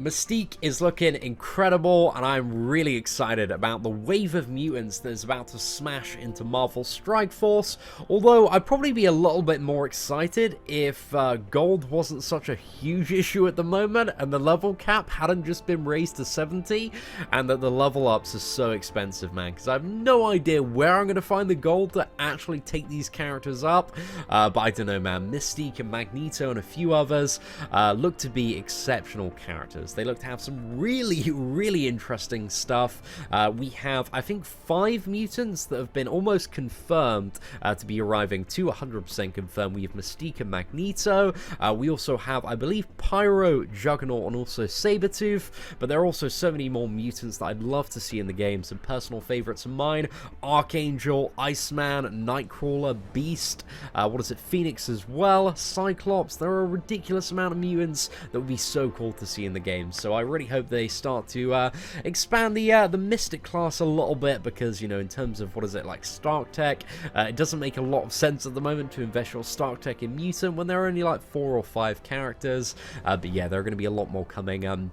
Mystique is looking incredible, and I'm really excited about the wave of mutants that is about to smash into Marvel Strike Force, although I'd probably be a little bit more excited if gold wasn't such a huge issue at the moment, and the level cap hadn't just been raised to 70, and that the level ups are so expensive, man, because I have no idea where I'm going to find the gold to actually take these characters up, but I don't know, man. Mystique and Magneto and a few others look to be exceptional characters. They look to have some really interesting stuff. We have, I think, 5 mutants that have been almost confirmed to be arriving to 100% confirmed. We have Mystique and Magneto. We also have, I believe, Pyro, Juggernaut, and also Sabretooth. But there are also so many more mutants that I'd love to see in the game. Some personal favorites of mine: Archangel, Iceman, Nightcrawler, Beast. Phoenix as well, Cyclops. There are a ridiculous amount of mutants that would be so cool to see in the game. So I really hope they start to expand the Mystic class a little bit, because, you know, in terms of Stark Tech, it doesn't make a lot of sense at the moment to invest your Stark Tech in Mutant when there are only like 4 or 5 characters. But yeah, there are going to be a lot more coming.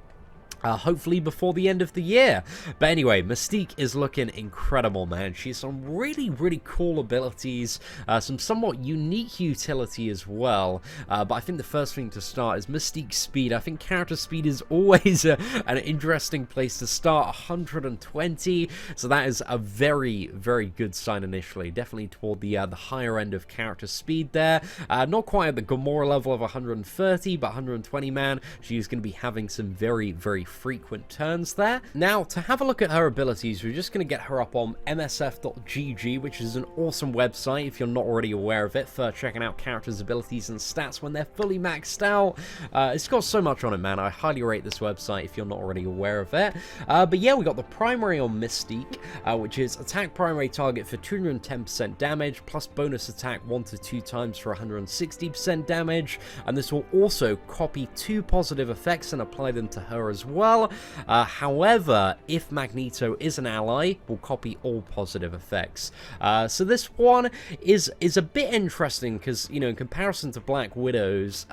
Hopefully before the end of the year. But anyway, Mystique is looking incredible, man. She has some really cool abilities, some somewhat unique utility as well. But I think the first thing to start is Mystique speed. I think character speed is always an interesting place to start. 120, so that is a very good sign initially. Definitely toward the higher end of character speed there. Not quite at the Gamora level of 130, but 120, man. She is going to be having some very frequent turns there. Now, to have a look at her abilities, we're just going to get her up on msf.gg, which is an awesome website if you're not already aware of it, for checking out characters' abilities and stats when they're fully maxed out. It's got so much on it, man. I highly rate this website if you're not already aware of it. But yeah, we got the primary on Mystique, which is attack primary target for 210% damage, plus bonus attack 1 to 2 times for 160% damage, and this will also copy 2 positive effects and apply them to her as well. However, if Magneto is an ally, we'll copy all positive effects. So this one is a bit interesting because, you know, in comparison to Black Widow's,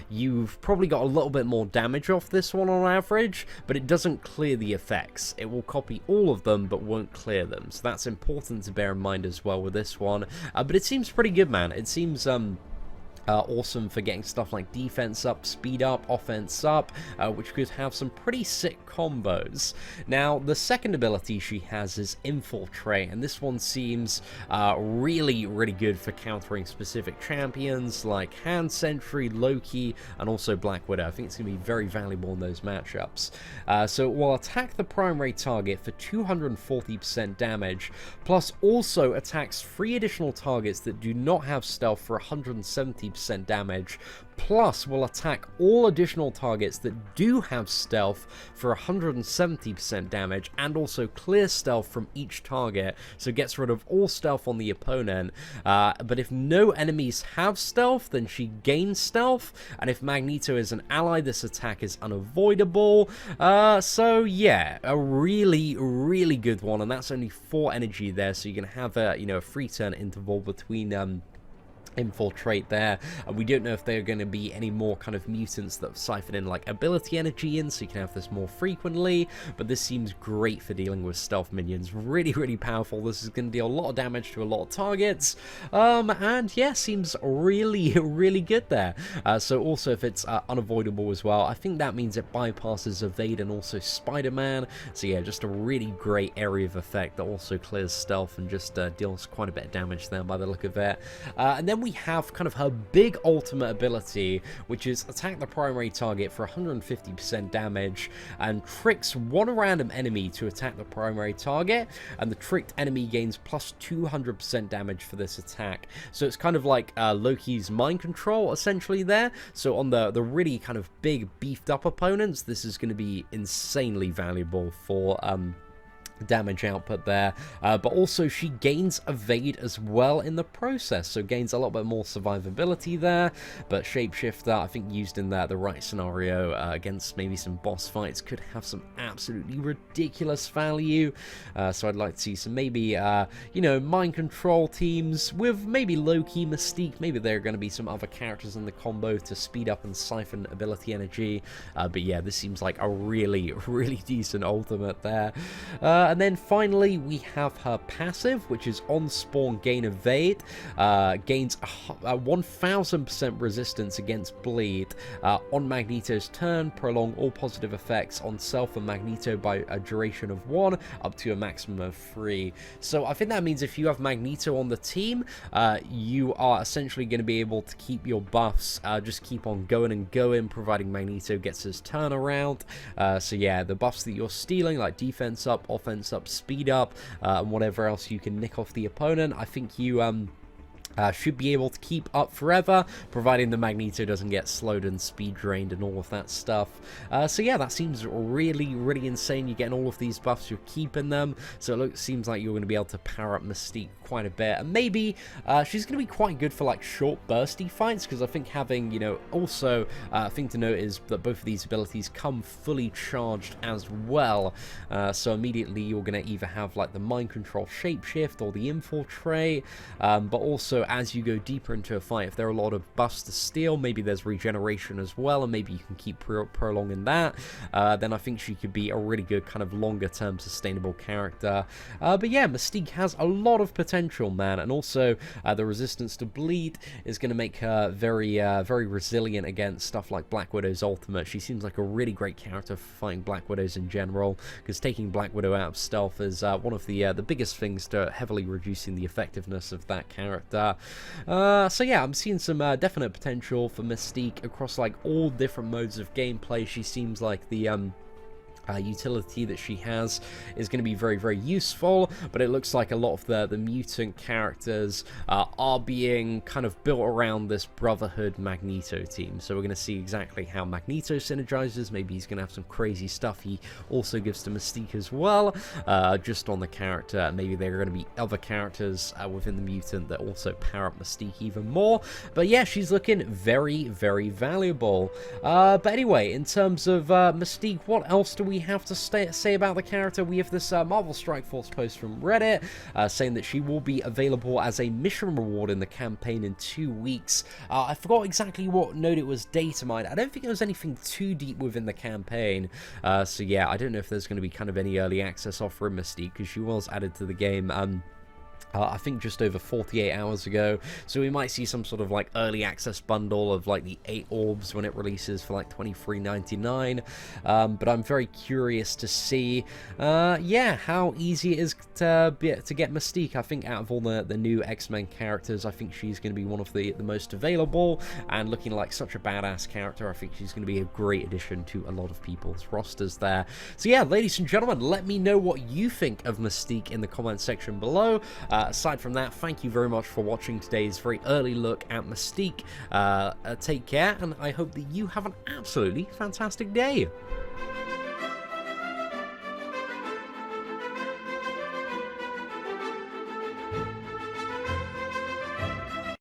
you've probably got a little bit more damage off this one on average, but it doesn't clear the effects. It will copy all of them, but won't clear them. So that's important to bear in mind as well with this one. But it seems pretty good, man. It seems awesome for getting stuff like defense up, speed up, offense up, which could have some pretty sick combos. Now, the second ability she has is Infiltrate, and this one seems really good for countering specific champions like Hand Sentry, Loki, and also Black Widow. I think it's going to be very valuable in those matchups. So it will attack the primary target for 240% damage, plus also attacks 3 additional targets that do not have stealth for 170% damage, plus will attack all additional targets that do have stealth for 170% damage, and also clear stealth from each target, so gets rid of all stealth on the opponent. But if no enemies have stealth, then she gains stealth, and if Magneto is an ally, this attack is unavoidable. So yeah, a really good one, and that's only 4 energy there, so you're gonna have a free turn interval between Infiltrate there, and we don't know if there are going to be any more kind of mutants that siphon in like ability energy in, so you can have this more frequently. But this seems great for dealing with stealth minions. Really powerful. This is going to deal a lot of damage to a lot of targets, and yeah, seems really good there. So also, if it's unavoidable as well, I think that means it bypasses Evade and also Spider-Man. So yeah, just a really great area of effect that also clears stealth and just deals quite a bit of damage there by the look of it. And then we have kind of her big ultimate ability, which is attack the primary target for 150% damage and tricks 1 random enemy to attack the primary target, and the tricked enemy gains plus 200% damage for this attack. So it's kind of like Loki's mind control essentially there. So on the really kind of big beefed up opponents, this is going to be insanely valuable for damage output there, but also she gains evade as well in the process, so gains a little bit more survivability there. But shapeshifter, I think used in the right scenario against maybe some boss fights, could have some absolutely ridiculous value. So I'd like to see some maybe you know, mind control teams with maybe low-key Mystique. Maybe there are going to be some other characters in the combo to speed up and siphon ability energy, but yeah, this seems like a really decent ultimate there. And then finally, we have her passive, which is on spawn gain evade, gains 1000% resistance against bleed on Magneto's turn, prolong all positive effects on self and Magneto by a duration of 1 up to a maximum of 3. So I think that means if you have Magneto on the team, you are essentially going to be able to keep your buffs, just keep on going and going, providing Magneto gets his turnaround. So yeah, the buffs that you're stealing, like defense up, offense up, speed up, and whatever else you can nick off the opponent, I think you should be able to keep up forever, providing the Magneto doesn't get slowed and speed drained and all of that stuff. So yeah, that seems really insane. You're getting all of these buffs, you're keeping them, so it seems like you're going to be able to power up Mystique quite a bit, and maybe she's going to be quite good for like short bursty fights, because I think having, you know, also a thing to note is that both of these abilities come fully charged as well, so immediately you're going to either have like the mind control shapeshift or the infiltrate, but also as you go deeper into a fight, if there are a lot of buffs to steal, maybe there's regeneration as well, and maybe you can keep prolonging that, then I think she could be a really good kind of longer term sustainable character. But yeah, Mystique has a lot of potential, man, and also the resistance to bleed is going to make her very resilient against stuff like Black Widow's ultimate. She seems like a really great character for fighting Black Widows in general, because taking Black Widow out of stealth is one of the biggest things to heavily reducing the effectiveness of that character. So yeah, I'm seeing some definite potential for Mystique across like all different modes of gameplay. She seems like the utility that she has is going to be very useful, but it looks like a lot of the mutant characters are being kind of built around this Brotherhood Magneto team. So we're going to see exactly how Magneto synergizes. Maybe he's going to have some crazy stuff he also gives to Mystique as well, just on the character. Maybe there are going to be other characters within the mutant that also power up Mystique even more. But yeah, she's looking very valuable. But anyway, in terms of Mystique, what else do we have to say about the character? We have this Marvel Strike Force post from Reddit saying that she will be available as a mission reward in the campaign in 2 weeks. I forgot exactly what node it was data mined. I don't think it was anything too deep within the campaign. So yeah, I don't know if there's going to be kind of any early access offer in Mystique, because she was added to the game I think just over 48 hours ago, so we might see some sort of like early access bundle of like the 8 orbs when it releases for like $23.99, but I'm very curious to see yeah, how easy it is to get Mystique. I think out of all the new X-Men characters, I think she's going to be one of the most available, and looking like such a badass character. I think she's going to be a great addition to a lot of people's rosters there. So yeah, ladies and gentlemen, let me know what you think of Mystique in the comment section below. Aside from that, thank you very much for watching today's very early look at Mystique. Take care, and I hope that you have an absolutely fantastic day.